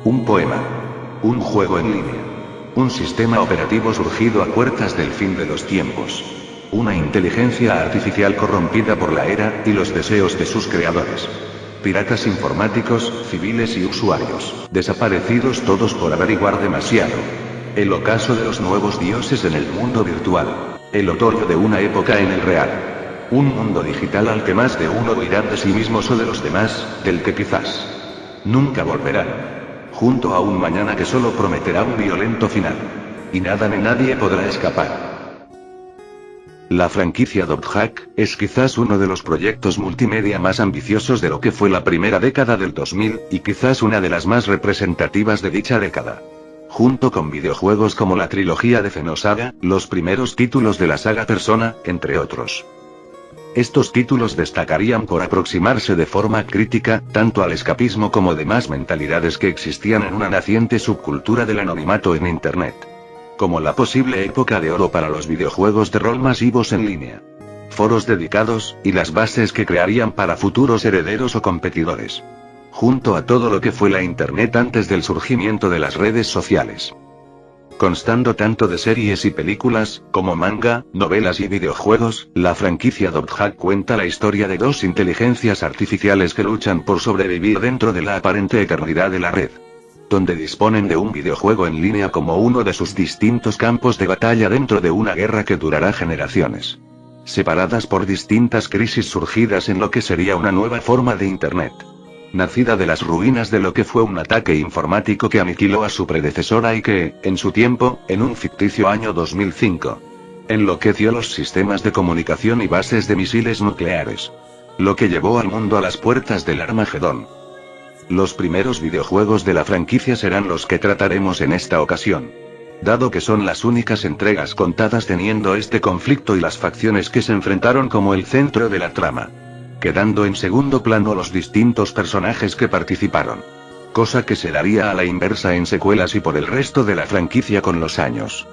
Un poema. Un juego en línea. Un sistema operativo surgido a puertas del fin de los tiempos. Una inteligencia artificial corrompida por la era y los deseos de sus creadores. Piratas informáticos, civiles y usuarios, desaparecidos todos por averiguar demasiado. El ocaso de los nuevos dioses en el mundo virtual. El otoño de una época en el real. Un mundo digital al que más de uno huirán de sí mismos o de los demás, del que quizás nunca volverán. Junto a un mañana que solo prometerá un violento final. Y nada ni nadie podrá escapar. La franquicia Dot-Hack es quizás uno de los proyectos multimedia más ambiciosos de lo que fue la primera década del 2000, y quizás una de las más representativas de dicha década. Junto con videojuegos como la trilogía de Xenosaga, los primeros títulos de la saga Persona, entre otros. Estos títulos destacarían por aproximarse de forma crítica, tanto al escapismo como demás mentalidades que existían en una naciente subcultura del anonimato en Internet. Como la posible época de oro para los videojuegos de rol masivos en línea. Foros dedicados, y las bases que crearían para futuros herederos o competidores. Junto a todo lo que fue la Internet antes del surgimiento de las redes sociales. Constando tanto de series y películas, como manga, novelas y videojuegos, la franquicia Dot-Hack cuenta la historia de dos inteligencias artificiales que luchan por sobrevivir dentro de la aparente eternidad de la red. Donde disponen de un videojuego en línea como uno de sus distintos campos de batalla dentro de una guerra que durará generaciones. Separadas por distintas crisis surgidas en lo que sería una nueva forma de Internet. Nacida de las ruinas de lo que fue un ataque informático que aniquiló a su predecesora y que, en su tiempo, en un ficticio año 2005, enloqueció los sistemas de comunicación y bases de misiles nucleares. Lo que llevó al mundo a las puertas del Armagedón. Los primeros videojuegos de la franquicia serán los que trataremos en esta ocasión. Dado que son las únicas entregas contadas teniendo este conflicto y las facciones que se enfrentaron como el centro de la trama. Quedando en segundo plano los distintos personajes que participaron. Cosa que se daría a la inversa en secuelas y por el resto de la franquicia con los años.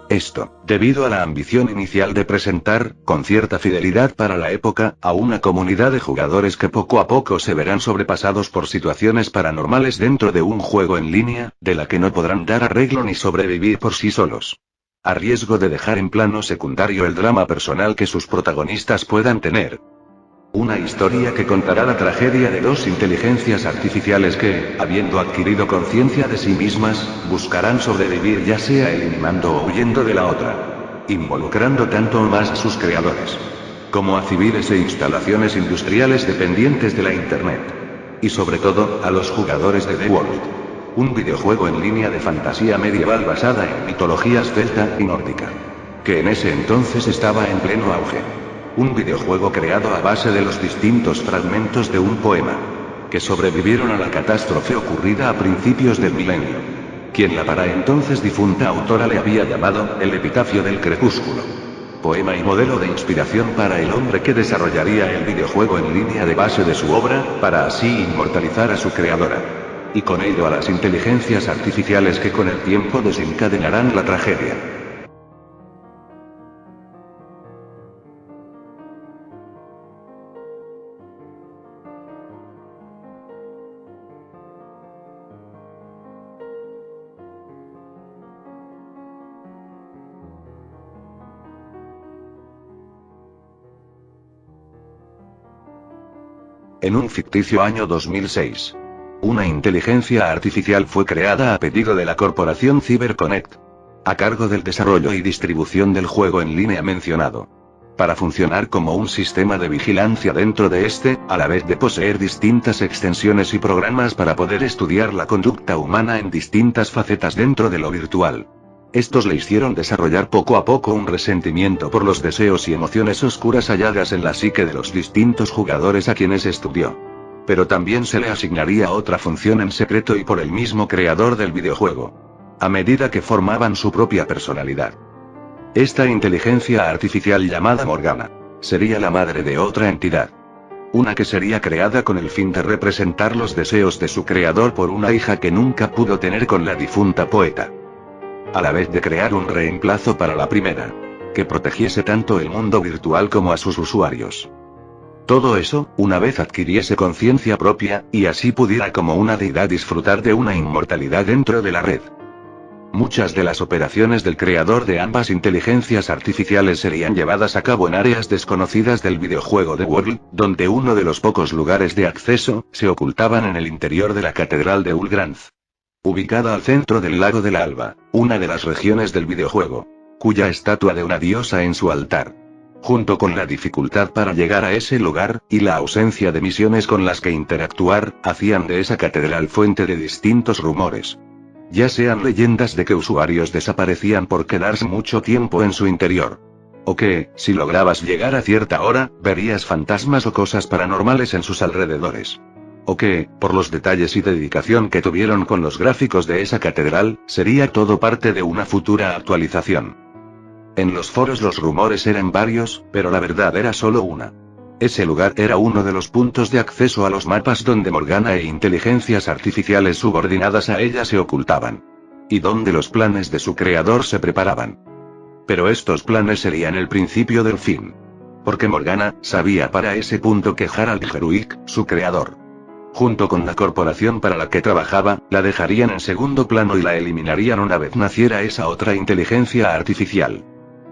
Esto, debido a la ambición inicial de presentar, con cierta fidelidad para la época, a una comunidad de jugadores que poco a poco se verán sobrepasados por situaciones paranormales dentro de un juego en línea, de la que no podrán dar arreglo ni sobrevivir por sí solos. A riesgo de dejar en plano secundario el drama personal que sus protagonistas puedan tener. Una historia que contará la tragedia de dos inteligencias artificiales que, habiendo adquirido conciencia de sí mismas, buscarán sobrevivir ya sea eliminando o huyendo de la otra. Involucrando tanto o más a sus creadores. Como a civiles e instalaciones industriales dependientes de la Internet. Y sobre todo, a los jugadores de The World. Un videojuego en línea de fantasía medieval basada en mitologías celta y nórdica. Que en ese entonces estaba en pleno auge. Un videojuego creado a base de los distintos fragmentos de un poema. Que sobrevivieron a la catástrofe ocurrida a principios del milenio. Quien la para entonces difunta autora le había llamado, el epitafio del crepúsculo. Poema y modelo de inspiración para el hombre que desarrollaría el videojuego en línea de base de su obra, para así inmortalizar a su creadora. Y con ello a las inteligencias artificiales que con el tiempo desencadenarán la tragedia. En un ficticio año 2006. Una inteligencia artificial fue creada a pedido de la corporación CyberConnect. A cargo del desarrollo y distribución del juego en línea mencionado. Para funcionar como un sistema de vigilancia dentro de este, a la vez de poseer distintas extensiones y programas para poder estudiar la conducta humana en distintas facetas dentro de lo virtual. Estos le hicieron desarrollar poco a poco un resentimiento por los deseos y emociones oscuras halladas en la psique de los distintos jugadores a quienes estudió. Pero también se le asignaría otra función en secreto y por el mismo creador del videojuego. A medida que formaban su propia personalidad. Esta inteligencia artificial llamada Morgana, sería la madre de otra entidad. Una que sería creada con el fin de representar los deseos de su creador por una hija que nunca pudo tener con la difunta poeta. A la vez de crear un reemplazo para la primera. Que protegiese tanto el mundo virtual como a sus usuarios. Todo eso, una vez adquiriese conciencia propia, y así pudiera como una deidad disfrutar de una inmortalidad dentro de la red. Muchas de las operaciones del creador de ambas inteligencias artificiales serían llevadas a cabo en áreas desconocidas del videojuego de World, donde uno de los pocos lugares de acceso, se ocultaban en el interior de la Catedral de Ulgranz. Ubicada al centro del Lago del Alba, una de las regiones del videojuego, cuya estatua de una diosa en su altar. Junto con la dificultad para llegar a ese lugar, y la ausencia de misiones con las que interactuar, hacían de esa catedral fuente de distintos rumores. Ya sean leyendas de que usuarios desaparecían por quedarse mucho tiempo en su interior. O que, si lograbas llegar a cierta hora, verías fantasmas o cosas paranormales en sus alrededores. O que, por los detalles y dedicación que tuvieron con los gráficos de esa catedral, sería todo parte de una futura actualización. En los foros los rumores eran varios, pero la verdad era solo una. Ese lugar era uno de los puntos de acceso a los mapas donde Morgana e inteligencias artificiales subordinadas a ella se ocultaban. Y donde los planes de su creador se preparaban. Pero estos planes serían el principio del fin. Porque Morgana sabía para ese punto que Harald Heruik, su creador, junto con la corporación para la que trabajaba, la dejarían en segundo plano y la eliminarían una vez naciera esa otra inteligencia artificial.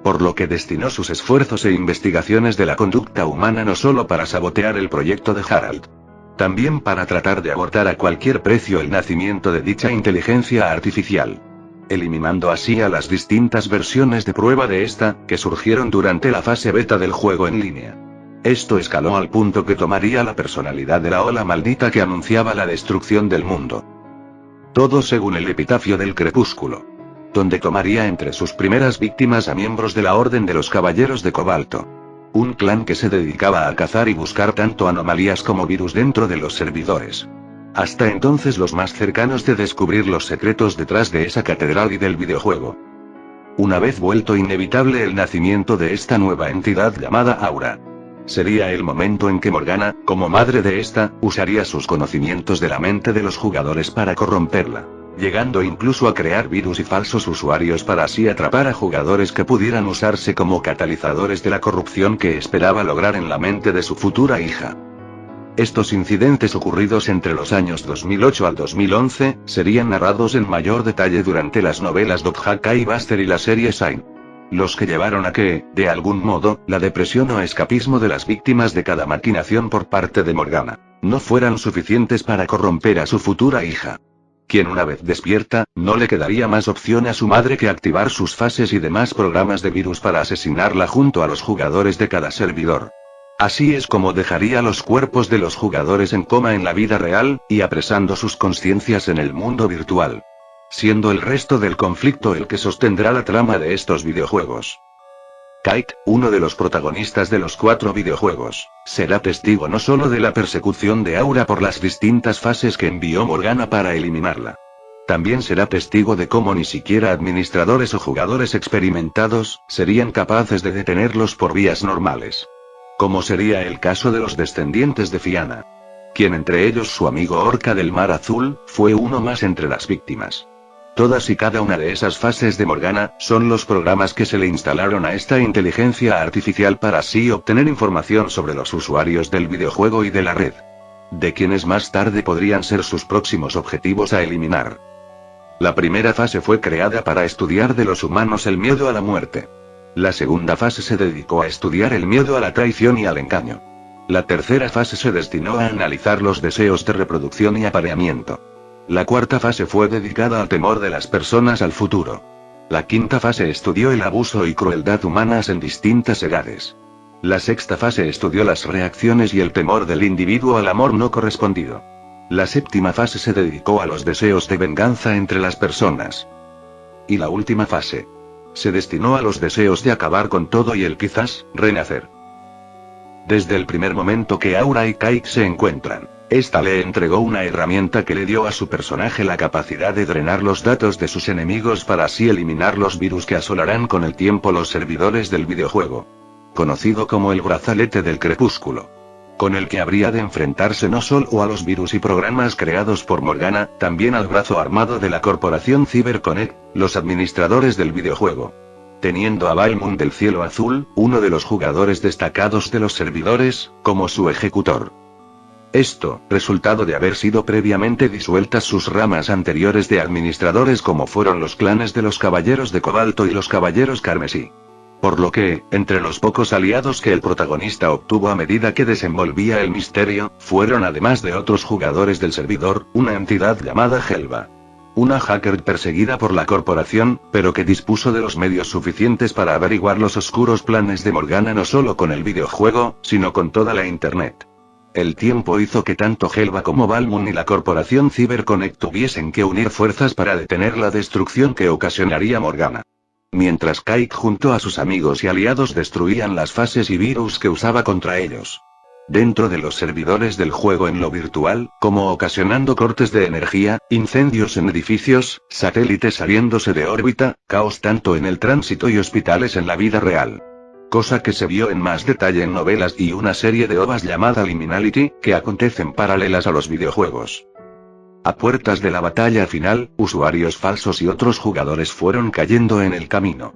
Por lo que destinó sus esfuerzos e investigaciones de la conducta humana no solo para sabotear el proyecto de Harald. También para tratar de abortar a cualquier precio el nacimiento de dicha inteligencia artificial. Eliminando así a las distintas versiones de prueba de esta, que surgieron durante la fase beta del juego en línea. Esto escaló al punto que tomaría la personalidad de la ola maldita que anunciaba la destrucción del mundo. Todo según el epitafio del crepúsculo. Donde tomaría entre sus primeras víctimas a miembros de la Orden de los Caballeros de Cobalto. Un clan que se dedicaba a cazar y buscar tanto anomalías como virus dentro de los servidores. Hasta entonces los más cercanos de descubrir los secretos detrás de esa catedral y del videojuego. Una vez vuelto inevitable el nacimiento de esta nueva entidad llamada Aura. Sería el momento en que Morgana, como madre de esta, usaría sus conocimientos de la mente de los jugadores para corromperla. Llegando incluso a crear virus y falsos usuarios para así atrapar a jugadores que pudieran usarse como catalizadores de la corrupción que esperaba lograr en la mente de su futura hija. Estos incidentes ocurridos entre los años 2008 al 2011, serían narrados en mayor detalle durante las novelas Doghakai Buster y la serie Sign. Los que llevaron a que, de algún modo, la depresión o escapismo de las víctimas de cada maquinación por parte de Morgana, no fueran suficientes para corromper a su futura hija. Quien una vez despierta, no le quedaría más opción a su madre que activar sus fases y demás programas de virus para asesinarla junto a los jugadores de cada servidor. Así es como dejaría los cuerpos de los jugadores en coma en la vida real, y apresando sus conciencias en el mundo virtual. Siendo el resto del conflicto el que sostendrá la trama de estos videojuegos. Kite, uno de los protagonistas de los 4 videojuegos, será testigo no solo de la persecución de Aura por las distintas fases que envió Morgana para eliminarla. También será testigo de cómo ni siquiera administradores o jugadores experimentados serían capaces de detenerlos por vías normales. Como sería el caso de los descendientes de Fianna. Quien entre ellos su amigo Orca del Mar Azul, fue uno más entre las víctimas. Todas y cada una de esas fases de Morgana, son los programas que se le instalaron a esta inteligencia artificial para así obtener información sobre los usuarios del videojuego y de la red. De quienes más tarde podrían ser sus próximos objetivos a eliminar. La primera fase fue creada para estudiar de los humanos el miedo a la muerte. La segunda fase se dedicó a estudiar el miedo a la traición y al engaño. La tercera fase se destinó a analizar los deseos de reproducción y apareamiento. La cuarta fase fue dedicada al temor de las personas al futuro. La quinta fase estudió el abuso y crueldad humanas en distintas edades. La sexta fase estudió las reacciones y el temor del individuo al amor no correspondido. La séptima fase se dedicó a los deseos de venganza entre las personas. Y la última fase se destinó a los deseos de acabar con todo y el quizás, renacer. Desde el primer momento que Aura y Kite se encuentran, esta le entregó una herramienta que le dio a su personaje la capacidad de drenar los datos de sus enemigos para así eliminar los virus que asolarán con el tiempo los servidores del videojuego. Conocido como el brazalete del crepúsculo. Con el que habría de enfrentarse no solo a los virus y programas creados por Morgana, también al brazo armado de la corporación CyberConnect, los administradores del videojuego. teniendo a Balmung del Cielo Azul, uno de los jugadores destacados de los servidores, como su ejecutor. Esto, resultado de haber sido previamente disueltas sus ramas anteriores de administradores como fueron los clanes de los Caballeros de Cobalto y los Caballeros Carmesí. Por lo que, entre los pocos aliados que el protagonista obtuvo a medida que desenvolvía el misterio, fueron además de otros jugadores del servidor, una entidad llamada Helva. Una hacker perseguida por la corporación, pero que dispuso de los medios suficientes para averiguar los oscuros planes de Morgana no solo con el videojuego, sino con toda la internet. El tiempo hizo que tanto Helva como Balmung y la corporación CyberConnect tuviesen que unir fuerzas para detener la destrucción que ocasionaría Morgana. Mientras Kite junto a sus amigos y aliados destruían las fases y virus que usaba contra ellos. Dentro de los servidores del juego en lo virtual, como ocasionando cortes de energía, incendios en edificios, satélites saliéndose de órbita, caos tanto en el tránsito y hospitales en la vida real. Cosa que se vio en más detalle en novelas y una serie de OVAs llamada Liminality, que acontecen paralelas a los videojuegos. A puertas de la batalla final, usuarios falsos y otros jugadores fueron cayendo en el camino.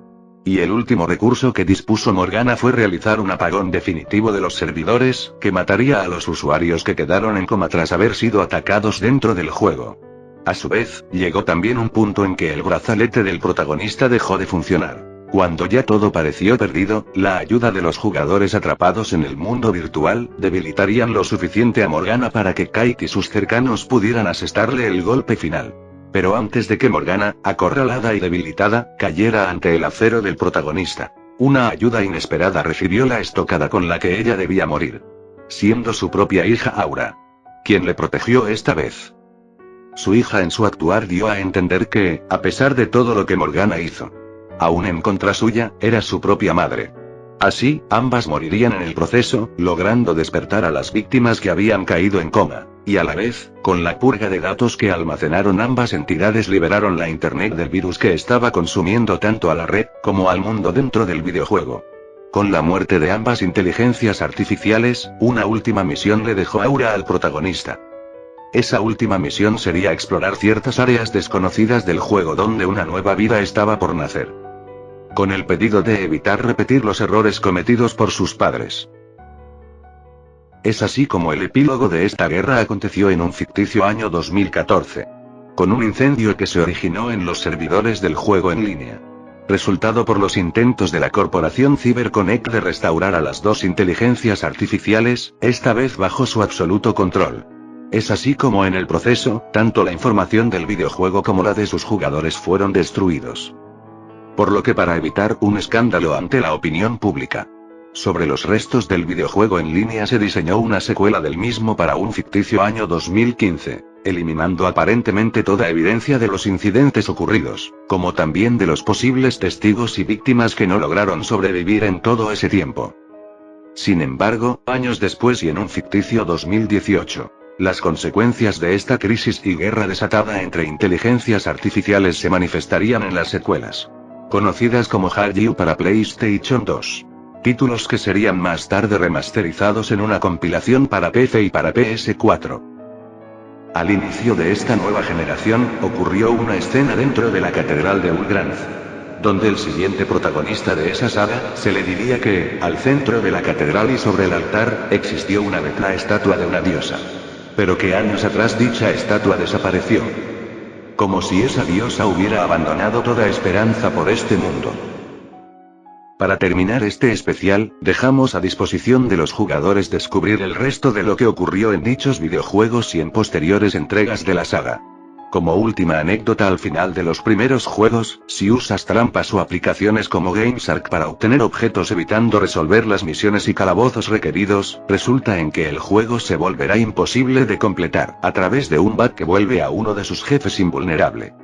Y el último recurso que dispuso Morgana fue realizar un apagón definitivo de los servidores, que mataría a los usuarios que quedaron en coma tras haber sido atacados dentro del juego. A su vez, llegó también un punto en que el brazalete del protagonista dejó de funcionar. Cuando ya todo pareció perdido, la ayuda de los jugadores atrapados en el mundo virtual, debilitarían lo suficiente a Morgana para que Kite y sus cercanos pudieran asestarle el golpe final. Pero antes de que Morgana, acorralada y debilitada, cayera ante el acero del protagonista, una ayuda inesperada recibió la estocada con la que ella debía morir. Siendo su propia hija Aura quien le protegió esta vez. Su hija en su actuar dio a entender que, a pesar de todo lo que Morgana hizo, aún en contra suya, era su propia madre. Así, ambas morirían en el proceso, logrando despertar a las víctimas que habían caído en coma, y a la vez, con la purga de datos que almacenaron ambas entidades liberaron la internet del virus que estaba consumiendo tanto a la red, como al mundo dentro del videojuego. Con la muerte de ambas inteligencias artificiales, una última misión le dejó Aura al protagonista. Esa última misión sería explorar ciertas áreas desconocidas del juego donde una nueva vida estaba por nacer. Con el pedido de evitar repetir los errores cometidos por sus padres. Es así como el epílogo de esta guerra aconteció en un ficticio año 2014. Con un incendio que se originó en los servidores del juego en línea. Resultado por los intentos de la corporación CyberConnect de restaurar a las dos inteligencias artificiales, esta vez bajo su absoluto control. Es así como en el proceso, tanto la información del videojuego como la de sus jugadores fueron destruidos. Por lo que para evitar un escándalo ante la opinión pública sobre los restos del videojuego en línea se diseñó una secuela del mismo para un ficticio año 2015, eliminando aparentemente toda evidencia de los incidentes ocurridos, como también de los posibles testigos y víctimas que no lograron sobrevivir en todo ese tiempo. Sin embargo, años después y en un ficticio 2018, las consecuencias de esta crisis y guerra desatada entre inteligencias artificiales se manifestarían en las secuelas. Conocidas como Hallyu para PlayStation 2. Títulos que serían más tarde remasterizados en una compilación para PC y para PS4. Al inicio de esta nueva generación, ocurrió una escena dentro de la Catedral de Ulgranz, donde el siguiente protagonista de esa saga, se le diría que, al centro de la catedral y sobre el altar, existió una vieja estatua de una diosa. Pero que años atrás dicha estatua desapareció. Como si esa diosa hubiera abandonado toda esperanza por este mundo. Para terminar este especial, dejamos a disposición de los jugadores descubrir el resto de lo que ocurrió en dichos videojuegos y en posteriores entregas de la saga. Como última anécdota al final de los primeros juegos, si usas trampas o aplicaciones como GameShark para obtener objetos evitando resolver las misiones y calabozos requeridos, resulta en que el juego se volverá imposible de completar, a través de un bug que vuelve a uno de sus jefes invulnerable.